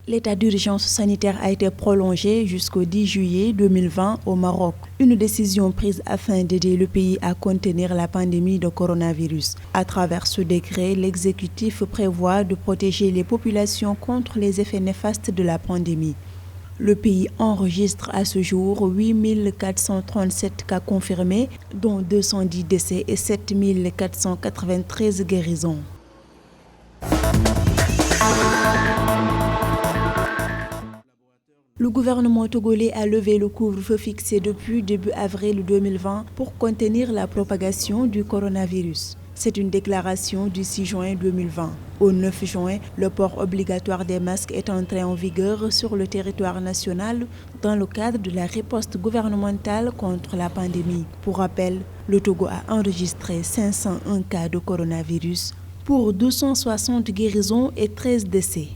L'état d'urgence sanitaire a été prolongé jusqu'au 10 juillet 2020 au Maroc. Une décision prise afin d'aider le pays à contenir la pandémie de coronavirus. À travers ce décret, l'exécutif prévoit de protéger les populations contre les effets néfastes de la pandémie. Le pays enregistre à ce jour 8 437 cas confirmés, dont 210 décès et 7 493 guérisons. Le gouvernement togolais a levé le couvre-feu fixé depuis début avril 2020 pour contenir la propagation du coronavirus. C'est une déclaration du 6 juin 2020. Au 9 juin, le port obligatoire des masques est entré en vigueur sur le territoire national dans le cadre de la riposte gouvernementale contre la pandémie. Pour rappel, le Togo a enregistré 501 cas de coronavirus pour 260 guérisons et 13 décès.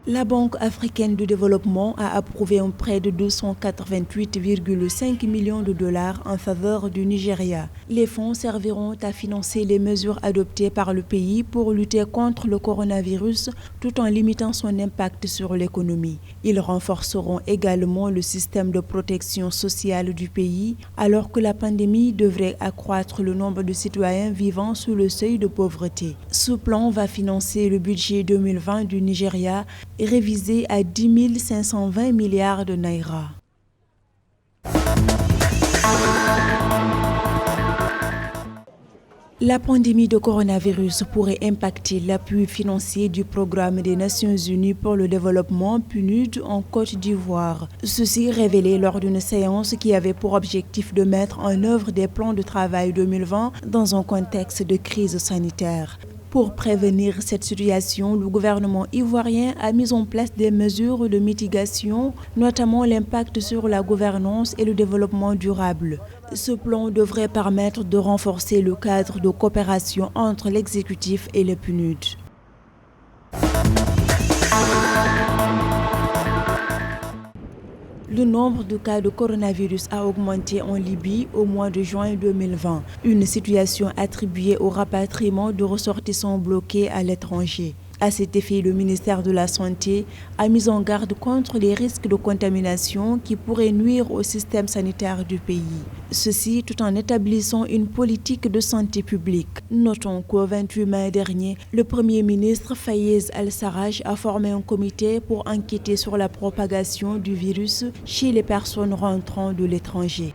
La Banque africaine de développement a approuvé un prêt de 288,5 millions de dollars en faveur du Nigeria. Les fonds serviront à financer les mesures adoptées par le pays pour lutter contre le coronavirus tout en limitant son impact sur l'économie. Ils renforceront également le système de protection sociale du pays alors que la pandémie devrait accroître le nombre de citoyens vivant sous le seuil de pauvreté. Ce plan va financer le budget 2020 du Nigeria révisé à 10 520 milliards de naira. La pandémie de coronavirus pourrait impacter l'appui financier du programme des Nations Unies pour le développement PNUD en Côte d'Ivoire. Ceci révélé lors d'une séance qui avait pour objectif de mettre en œuvre des plans de travail 2020 dans un contexte de crise sanitaire. Pour prévenir cette situation, le gouvernement ivoirien a mis en place des mesures de mitigation, notamment l'impact sur la gouvernance et le développement durable. Ce plan devrait permettre de renforcer le cadre de coopération entre l'exécutif et le PNUD. Le nombre de cas de coronavirus a augmenté en Libye au mois de juin 2020, une situation attribuée au rapatriement de ressortissants bloqués à l'étranger. À cet effet, le ministère de la Santé a mis en garde contre les risques de contamination qui pourraient nuire au système sanitaire du pays. Ceci tout en établissant une politique de santé publique. Notons qu'au 28 mai dernier, le Premier ministre Fayez Al-Sarraj a formé un comité pour enquêter sur la propagation du virus chez les personnes rentrant de l'étranger.